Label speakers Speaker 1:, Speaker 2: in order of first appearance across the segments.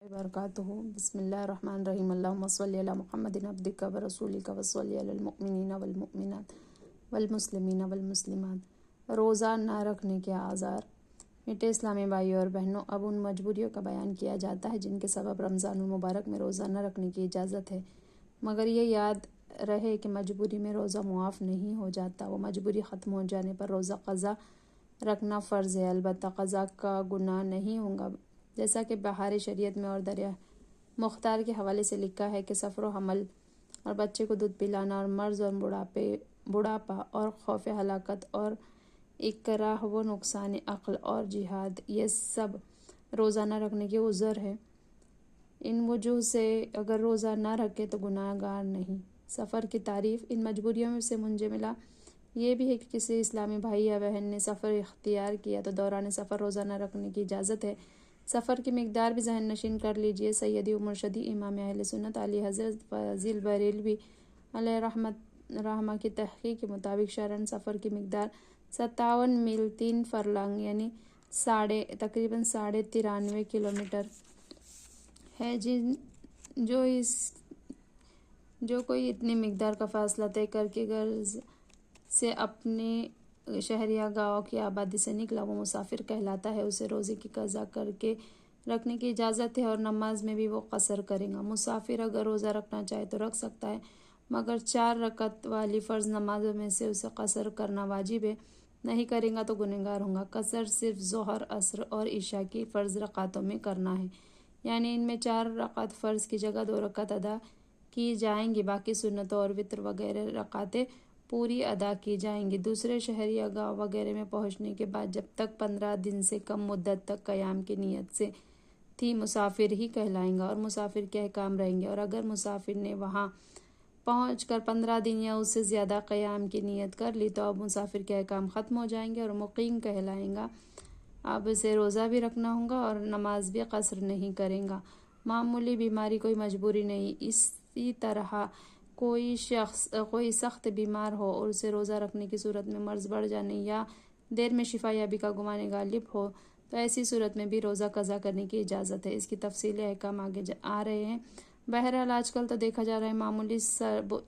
Speaker 1: وبرکاتہ بسم اللہ الرحمن الرحیم اللہم صلی علی محمد عبدک ورسولک وصلی علی المؤمنین والمؤمنات والمسلمین والمسلمات۔ روزہ نہ رکھنے کے اعذار۔ میٹھے اسلامی بھائیوں اور بہنوں، اب ان مجبوریوں کا بیان کیا جاتا ہے جن کے سبب رمضان المبارک میں روزہ نہ رکھنے کی اجازت ہے، مگر یہ یاد رہے کہ مجبوری میں روزہ معاف نہیں ہو جاتا۔ وہ مجبوری ختم ہو جانے پر روزہ قضا رکھنا فرض ہے، البتہ قضا کا گناہ نہیں ہوگا، جیسا کہ بہار شریعت میں اور دریا مختار کے حوالے سے لکھا ہے کہ سفر و حمل اور بچے کو دودھ پلانا اور مرض اور بڑھاپا اور خوف ہلاکت اور اکراہ و نقصان عقل اور جہاد، یہ سب روزہ نہ رکھنے کے عذر ہے۔ ان وجوہ سے اگر روزہ نہ رکھے تو گناہ گار نہیں۔ سفر کی تعریف۔ ان مجبوریوں سے منجملہ یہ بھی ہے کہ کسی اسلامی بھائی یا بہن نے سفر اختیار کیا تو دوران سفر روزہ نہ رکھنے کی اجازت ہے۔ سفر کی مقدار بھی ذہن نشین کر لیجئے۔ سیدی و مرشدی امام اہل سنت اعلی حضرت فاضل بریلوی علیہ رحمہ کی تحقیق کے مطابق شرعاً سفر کی مقدار 57 میل 3 فرلانگ یعنی تقریباً 93.5 کلومیٹر ہے۔ جو کوئی اتنی مقدار کا فاصلہ طے کر کے گھر سے اپنے شہر یا گاؤں کی آبادی سے نکلا وہ مسافر کہلاتا ہے۔ اسے روزے کی قضا کر کے رکھنے کی اجازت ہے اور نماز میں بھی وہ قصر کرے گا۔ مسافر اگر روزہ رکھنا چاہے تو رکھ سکتا ہے، مگر 4 رکعت والی فرض نمازوں میں سے اسے قصر کرنا واجب ہے، نہیں کرے گا تو گنہگار ہوگا۔ قصر صرف ظہر، عصر اور عشاء کی فرض رکعتوں میں کرنا ہے، یعنی ان میں 4 رکعت فرض کی جگہ 2 رکعت ادا کی جائیں گی، باقی سنتوں اور وتر وغیرہ رکعتیں پوری ادا کی جائیں گی۔ دوسرے شہر یا گاؤں وغیرہ میں پہنچنے کے بعد جب تک 15 دن سے کم مدت تک قیام کی نیت سے تھی مسافر ہی کہلائیں گا اور مسافر کے احکام رہیں گے، اور اگر مسافر نے وہاں پہنچ کر 15 دن یا اس سے زیادہ قیام کی نیت کر لی تو اب مسافر کے احکام ختم ہو جائیں گے اور مقیم کہلائیں گا۔ اب اسے روزہ بھی رکھنا ہوگا اور نماز بھی قصر نہیں کرے گا۔ معمولی بیماری کوئی مجبوری نہیں۔ اسی طرح کوئی سخت بیمار ہو اور اسے روزہ رکھنے کی صورت میں مرض بڑھ جانے یا دیر میں شفا یابی کا گمان غالب ہو تو ایسی صورت میں بھی روزہ قضا کرنے کی اجازت ہے۔ اس کی تفصیلی احکام آگے آ رہے ہیں۔ بہرحال آج کل تو دیکھا جا رہا ہے معمولی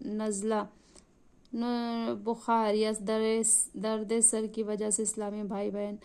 Speaker 1: نزلہ، بخار یا درد سر کی وجہ سے اسلامی بھائی بہن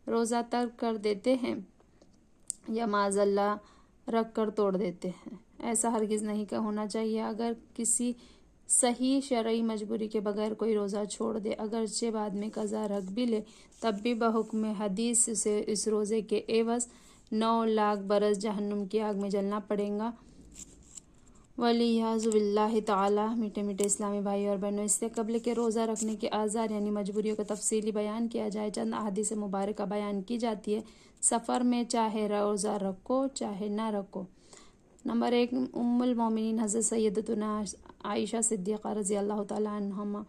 Speaker 1: روزہ ترک کر دیتے ہیں یا معاذ اللہ رکھ کر توڑ دیتے ہیں۔ ایسا ہرگز نہیں ہونا چاہیے۔ اگر کسی صحیح شرعی مجبوری کے بغیر کوئی روزہ چھوڑ دے، اگرچہ بعد میں قضا رکھ بھی لے، تب بھی بحکم حدیث سے اس روزے کے عوض 9 لاکھ برس جہنم کی آگ میں جلنا پڑے گا، والعیاذ باللہ تعالی۔ میٹھے میٹھے اسلامی بھائی اور بہنوں، اس سے قبل کہ روزہ رکھنے کے اعذار یعنی مجبوریوں کو تفصیلی بیان کیا جائے، چند احادیث مبارکہ بیان کی جاتی ہے۔ سفر میں چاہے روزہ رکھو چاہے نہ رکھو۔ نمبر 1، ام المومنین حضرت سیدتنا عائشہ صدیقہ رضی اللہ تعالیٰ عنہما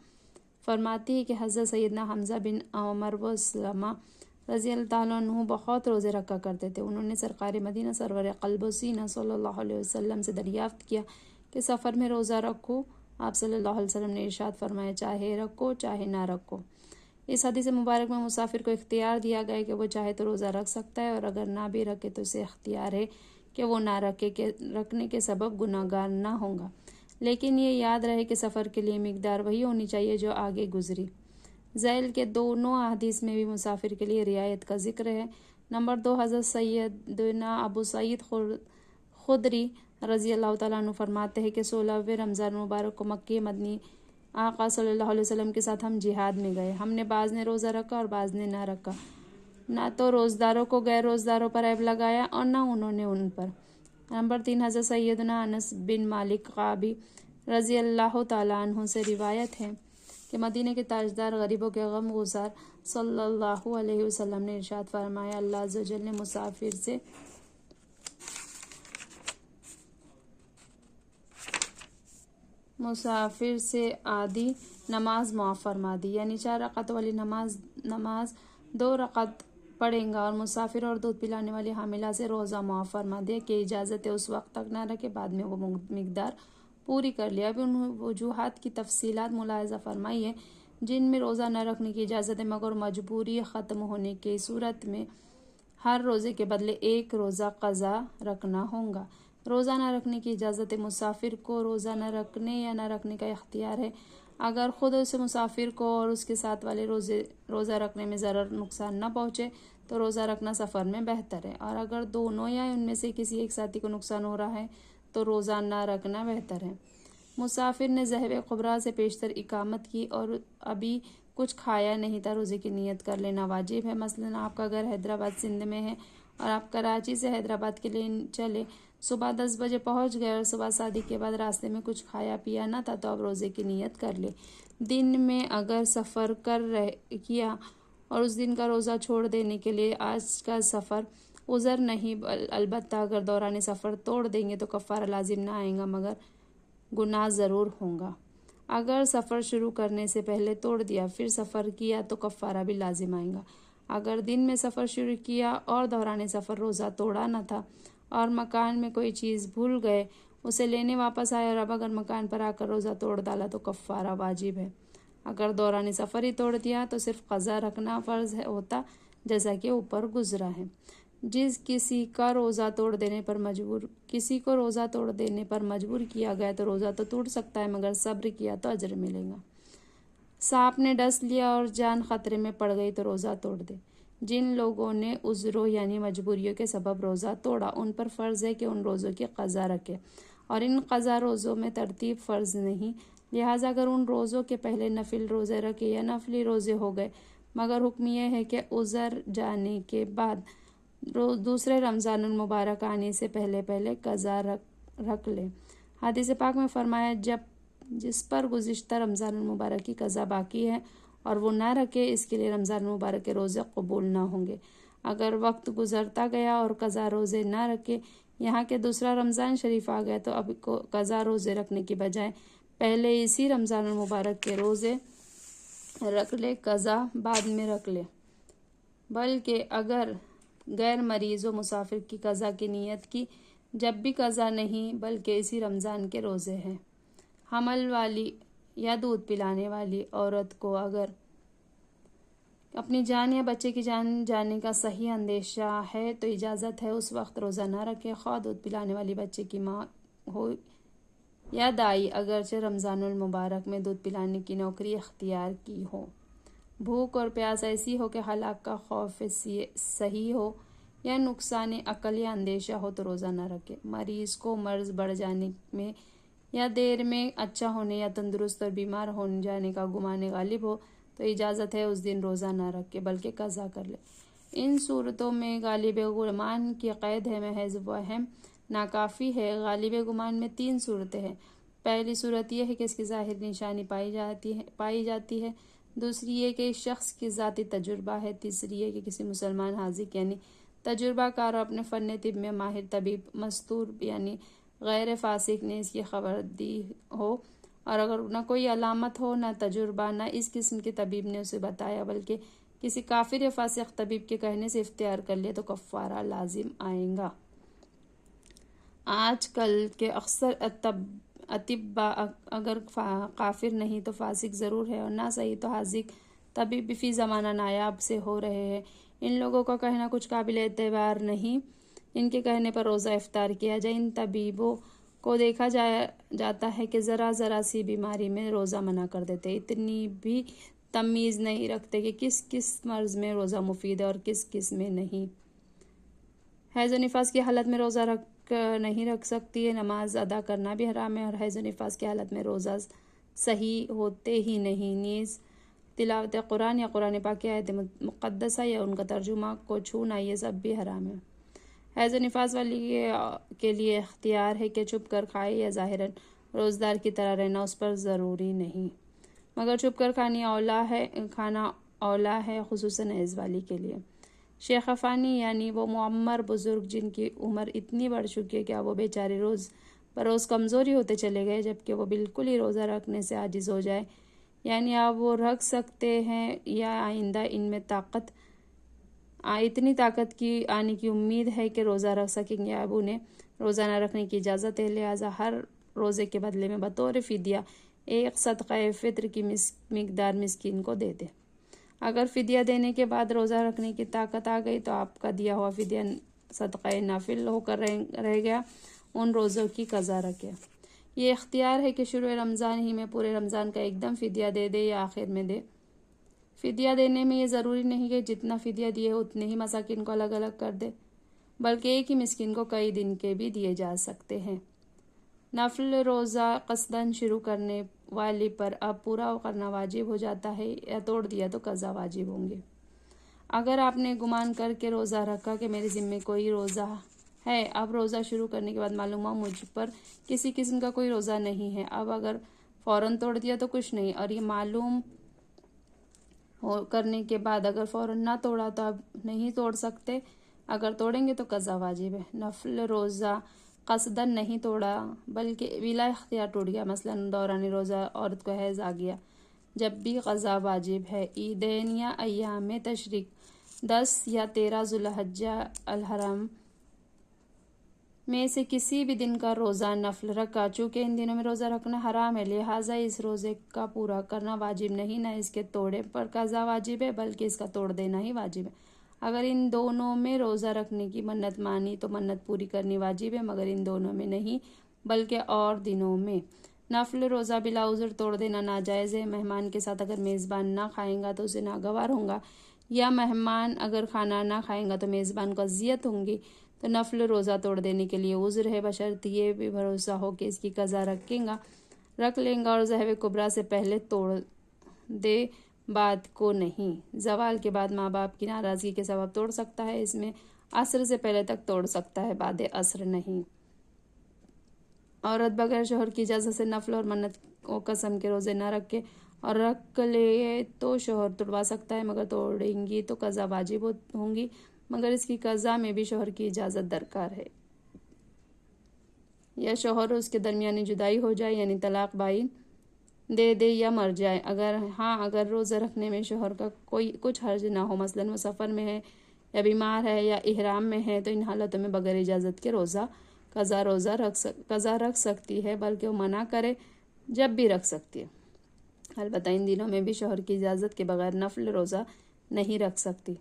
Speaker 1: فرماتی ہے کہ حضرت سیدنا حمزہ بن عمر و سلمہ رضی اللہ تعالیٰ عنہ بہت روزے رکھا کرتے تھے۔ انہوں نے سرکار مدینہ سرور قلب و سینہ صلی اللہ علیہ وسلم سے دریافت کیا کہ سفر میں روزہ رکھوں؟ آپ صلی اللہ علیہ وسلم نے ارشاد فرمایا، چاہے رکھو چاہے نہ رکھو۔ اس حدیث مبارک میں مسافر کو اختیار دیا گیا کہ وہ چاہے تو روزہ رکھ سکتا ہے اور اگر نہ بھی رکھے تو اسے اختیار ہے کہ وہ نہ رکھے، کہ رکھنے کے سبب گناہ گار نہ ہوگا، لیکن یہ یاد رہے کہ سفر کے لیے مقدار وہی ہونی چاہیے جو آگے گزری۔ ذیل کے دونوں احادیث میں بھی مسافر کے لیے رعایت کا ذکر ہے۔ نمبر 2، حضرت سیدنا ابو سعید خدری رضی اللہ تعالیٰ عنہ فرماتے ہیں کہ 16ویں رمضان مبارک کو مکی مدنی آقا صلی اللہ علیہ وسلم کے ساتھ ہم جہاد میں گئے۔ ہم نے بعض نے روزہ رکھا اور بعض نے نہ رکھا، نہ تو روزداروں کو غیر روزداروں پر عیب لگایا اور نہ انہوں نے ان پر۔ نمبر 3، حضرت سیدنا انس بن مالک قعبی رضی اللہ تعالیٰ عنہ سے روایت ہے کہ مدینہ کے تاجدار غریبوں کے غم گسار صلی اللہ علیہ وسلم نے ارشاد فرمایا، اللہ عز و جل نے مسافر سے آدھی نماز معاف فرما دی، یعنی 4 رکعت والی نماز 2 رکعت پڑھیں گا، اور مسافر اور دودھ پلانے والی حاملہ سے روزہ معاف فرما دیا کہ اجازت ہے اس وقت تک نہ رکھے، بعد میں وہ مقدار پوری کر لیا۔ اب ان وجوہات کی تفصیلات ملاحظہ فرمائیے جن میں روزہ نہ رکھنے کی اجازت ہے، مگر مجبوری ختم ہونے کی صورت میں ہر روزے کے بدلے ایک روزہ قضا رکھنا ہوگا۔ روزہ نہ رکھنے کی اجازت مسافر کو روزہ نہ رکھنے یا نہ رکھنے کا اختیار ہے۔ اگر خود اس مسافر کو اور اس کے ساتھ والے روزہ رکھنے میں ضرر نقصان نہ پہنچے تو روزہ رکھنا سفر میں بہتر ہے، اور اگر دونوں یا ان میں سے کسی ایک ساتھی کو نقصان ہو رہا ہے تو روزہ نہ رکھنا بہتر ہے۔ مسافر نے ذہب قبرا سے پیشتر اقامت کی اور ابھی کچھ کھایا نہیں تھا، روزے کی نیت کر لینا واجب ہے۔ مثلاً آپ کا گھر حیدرآباد سندھ میں ہے اور آپ کراچی سے حیدرآباد کے لیے چلے، صبح 10 بجے پہنچ گئے اور صبح صادق کے بعد راستے میں کچھ کھایا پیا نہ تھا تو اب روزے کی نیت کر لے۔ دن میں اگر سفر کیا اور اس دن کا روزہ چھوڑ دینے کے لیے آج کا سفر عذر نہیں، البتہ اگر دوران سفر توڑ دیں گے تو کفارہ لازم نہ آئے گا مگر گناہ ضرور ہوگا۔ اگر سفر شروع کرنے سے پہلے توڑ دیا پھر سفر کیا تو کفارہ بھی لازم آئے گا۔ اگر دن میں سفر شروع کیا اور دوران سفر روزہ توڑا نہ تھا اور مکان میں کوئی چیز بھول گئے، اسے لینے واپس آئے اور اب اگر مکان پر آ کر روزہ توڑ ڈالا تو کفارہ واجب ہے۔ اگر دوران سفر ہی توڑ دیا تو صرف قضا رکھنا فرض ہوتا، جیسا کہ اوپر گزرا ہے۔ کسی کو روزہ توڑ دینے پر مجبور کیا گیا تو روزہ تو ٹوٹ سکتا ہے مگر صبر کیا تو اجر ملے گا۔ سانپ نے ڈس لیا اور جان خطرے میں پڑ گئی تو روزہ توڑ دے۔ جن لوگوں نے عذروں یعنی مجبوریوں کے سبب روزہ توڑا ان پر فرض ہے کہ ان روزوں کی قضا رکھے، اور ان قضا روزوں میں ترتیب فرض نہیں، لہٰذا اگر ان روزوں کے پہلے نفل روزے رکھے یا نفلی روزے ہو گئے، مگر حکم یہ ہے کہ عذر جانے کے بعد دوسرے رمضان المبارک آنے سے پہلے قضا رکھ لے۔ حدیث پاک میں فرمایا جس پر گزشتہ رمضان المبارک کی قضا باقی ہے اور وہ نہ رکھے اس کے لیے رمضان المبارک کے روزے قبول نہ ہوں گے۔ اگر وقت گزرتا گیا اور قضا روزے نہ رکھے، یہاں کہ دوسرا رمضان شریف آ گیا تو اب قضا روزے رکھنے کی بجائے پہلے اسی رمضان المبارک کے روزے رکھ لے، قضا بعد میں رکھ لے۔ بلکہ اگر غیر مریض و مسافر کی قضا کی نیت کی، جب بھی قضا نہیں بلکہ اسی رمضان کے روزے ہیں۔ حمل والی یا دودھ پلانے والی عورت کو اگر اپنی جان یا بچے کی جان جانے کا صحیح اندیشہ ہے تو اجازت ہے اس وقت روزہ نہ رکھے، خواہ دودھ پلانے والی بچے کی ماں ہو یا دائی، اگرچہ رمضان المبارک میں دودھ پلانے کی نوکری اختیار کی ہو۔ بھوک اور پیاس ایسی ہو کہ ہلاک کا خوف صحیح ہو یا نقصان عقل یا اندیشہ ہو تو روزہ نہ رکھے۔ مریض کو مرض بڑھ جانے میں یا دیر میں اچھا ہونے یا تندرست اور بیمار ہو جانے کا گمان غالب ہو تو اجازت ہے اس دن روزہ نہ رکھے بلکہ قضا کر لے۔ ان صورتوں میں غالب گمان کی قید ہے، محض وہم ناکافی ہے۔ غالب گمان میں 3 صورتیں ہیں۔ پہلی صورت یہ ہے کہ اس کی ظاہر نشانی پائی جاتی ہے، دوسری یہ کہ اس شخص کی ذاتی تجربہ ہے، تیسری یہ کہ کسی مسلمان حاذق یعنی تجربہ کار اور اپنے فن طب میں ماہر طبیب مستور یعنی غیر فاسق نے اس کی خبر دی ہو، اور اگر نہ کوئی علامت ہو، نہ تجربہ، نہ اس قسم کے طبیب نے اسے بتایا بلکہ کسی کافر یا فاسق طبیب کے کہنے سے اختیار کر لیا تو کفارہ لازم آئے گا۔ آج کل کے اکثر اطباء اگر کافر نہیں تو فاسق ضرور ہے، اور نہ صحیح تو حاذق طبیب بھی فی زمانہ نایاب سے ہو رہے ہیں۔ ان لوگوں کا کہنا کچھ قابل اعتبار نہیں، ان کے کہنے پر روزہ افطار کیا جائے۔ ان طبیبوں کو دیکھا جاتا ہے کہ ذرا سی بیماری میں روزہ منع کر دیتے، اتنی بھی تمیز نہیں رکھتے کہ کس مرض میں روزہ مفید ہے اور کس میں نہیں۔ حیض و نفاس کی حالت میں روزہ نہیں رکھ سکتی ہے، نماز ادا کرنا بھی حرام ہے، اور حیض و نفاس کی حالت میں روزہ صحیح ہوتے ہی نہیں۔ نیز تلاوت قرآن یا قرآن پاک کی آیت مقدسہ یا ان کا ترجمہ کو چھونا یہ سب بھی حرام ہے۔ حیض و نفاس والی کے لیے اختیار ہے کہ چھپ کر کھائے یا ظاہراً روزدار کی طرح رہنا اس پر ضروری نہیں، مگر چھپ کر کھانا اولا ہے، خصوصاً حیض والی کے لیے۔ شیخ افانی یعنی وہ معمر بزرگ جن کی عمر اتنی بڑھ چکی ہے کہ اب وہ بیچارے روز بروز کمزوری ہوتے چلے گئے جبکہ وہ بالکل ہی روزہ رکھنے سے عاجز ہو جائے، یعنی اب وہ رکھ سکتے ہیں یا آئندہ ان میں اتنی طاقت کی آنے کی امید ہے کہ روزہ رکھ سکیں گے، اب انہیں روزہ نہ رکھنے کی اجازت ہے، لہٰذا ہر روزے کے بدلے میں بطور فدیہ ایک صدقہ فطر کی مقدار مسکین کو دے دے۔ اگر فدیہ دینے کے بعد روزہ رکھنے کی طاقت آ گئی تو آپ کا دیا ہوا فدیہ صدقہ نافل ہو کر رہ گیا، ان روزوں کی قضا رکھے۔ یہ اختیار ہے کہ شروع رمضان ہی میں پورے رمضان کا ایک دم فدیہ دے دے یا آخر میں دے۔ فدیہ دینے میں یہ ضروری نہیں کہ جتنا فدیہ دیے اتنے ہی مساکین کو الگ الگ کر دے، بلکہ ایک ہی مسکین کو کئی دن کے بھی دیے جا سکتے ہیں۔ نفل روزہ قصداً شروع کرنے والی پر اب پورا کرنا واجب ہو جاتا ہے، یا توڑ دیا تو قضا واجب ہوں گے۔ اگر آپ نے گمان کر کے روزہ رکھا کہ میرے ذمے کوئی روزہ ہے، اب روزہ شروع کرنے کے بعد معلوم ہوا مجھ پر کسی قسم کا کوئی روزہ نہیں ہے، اب اگر فوراً توڑ دیا تو کچھ نہیں، اور یہ معلوم کرنے کے بعد اگر فوراً نہ توڑا تو اب نہیں توڑ سکتے، اگر توڑیں گے تو قضا واجب ہے۔ نفل روزہ قصداً نہیں توڑا بلکہ بلا اختیار ٹوٹ گیا، مثلا دوران روزہ عورت کو حیض آ گیا، جب بھی قضا واجب ہے۔ عیدین یا ایام تشریق 10 یا 13 ذوالحجہ الحرام میں سے کسی بھی دن کا روزہ نفل رکھا، چونکہ ان دنوں میں روزہ رکھنا حرام ہے، لہٰذا اس روزے کا پورا کرنا واجب نہیں، نہ اس کے توڑے پر قضا واجب ہے بلکہ اس کا توڑ دینا ہی واجب ہے۔ اگر ان دونوں میں روزہ رکھنے کی منت مانی تو منت پوری کرنی واجب ہے، مگر ان دونوں میں نہیں بلکہ اور دنوں میں۔ نفل روزہ بلا عذر توڑ دینا ناجائز ہے۔ مہمان کے ساتھ اگر میزبان نہ کھائیں گا تو اسے ناگوار ہوگا، یا مہمان اگر کھانا نہ کھائیں گا تو میزبان کو اذیت ہوں گی، تو نفل روزہ توڑ دینے کے لیے عذر ہے، بشرط یہ بھی بھروسہ ہو کہ اس کی قضا رکھ لیں گا اور ظہر کبریٰ سے پہلے توڑ دے، بعد کو نہیں۔ زوال کے بعد ماں باپ کی ناراضگی کے سبب توڑ سکتا ہے، اس میں عصر سے پہلے تک توڑ سکتا ہے، بعد عصر نہیں۔ عورت بغیر شوہر کی اجازت سے نفل اور منت و قسم کے روزے نہ رکھے اور رکھ لے تو شوہر توڑوا سکتا ہے، مگر توڑیں گی تو قضا واجب ہوں گی، مگر اس کی قضا میں بھی شوہر کی اجازت درکار ہے، یا شوہر اس کے درمیانی جدائی ہو جائے، یعنی طلاق بائن دے دے یا مر جائے۔ اگر روزہ رکھنے میں شوہر کا کچھ حرج نہ ہو، مثلا وہ سفر میں ہے یا بیمار ہے یا احرام میں ہے، تو ان حالتوں میں بغیر اجازت کے قضا رکھ سکتی ہے، بلکہ وہ منع کرے جب بھی رکھ سکتی ہے۔ البتہ ان دنوں میں بھی شوہر کی اجازت کے بغیر نفل روزہ نہیں رکھ سکتی۔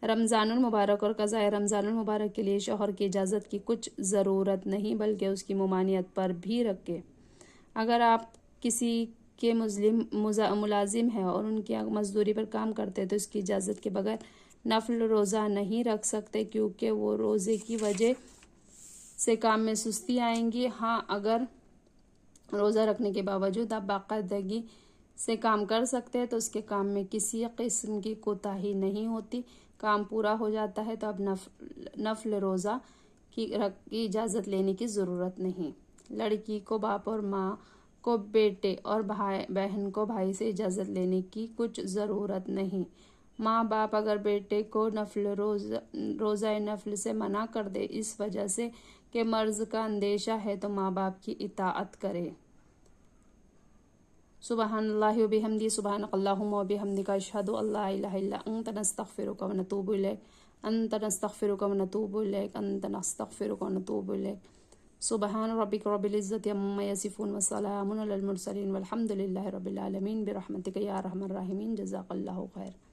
Speaker 1: رمضان المبارک اور قضاء رمضان المبارک کے لیے شوہر کی اجازت کی کچھ ضرورت نہیں، بلکہ اس کی ممانعت پر بھی رکھے۔ اگر آپ کسی کے ملازم ہیں اور ان کی مزدوری پر کام کرتے تو اس کی اجازت کے بغیر نفل روزہ نہیں رکھ سکتے، کیونکہ وہ روزے کی وجہ سے کام میں سستی آئیں گی۔ اگر روزہ رکھنے کے باوجود آپ باقاعدگی سے کام کر سکتے ہیں تو اس کے کام میں کسی قسم کی کوتاہی نہیں ہوتی، کام پورا ہو جاتا ہے، تو اب نفل روزہ کی اجازت لینے کی ضرورت نہیں۔ لڑکی کو باپ اور ماں کو بیٹے اور بہن کو بھائی سے اجازت لینے کی کچھ ضرورت نہیں۔ ماں باپ اگر بیٹے کو روزہ نفل سے منع کر دے اس وجہ سے کہ مرض کا اندیشہ ہے تو ماں باپ کی اطاعت کرے۔ سبحان اللہ و بحمدہ، سبحانک اللہم و بحمدک، اشہد ان لا الہ الا انت، نستغفرک و نتوب الیک۔ سبحان ربک رب العزۃ عما یصفون وسلام علی المرسلین والحمد للہ رب العالمین، برحمتک یا ارحم الراحمین۔ جزاک اللہ خیر۔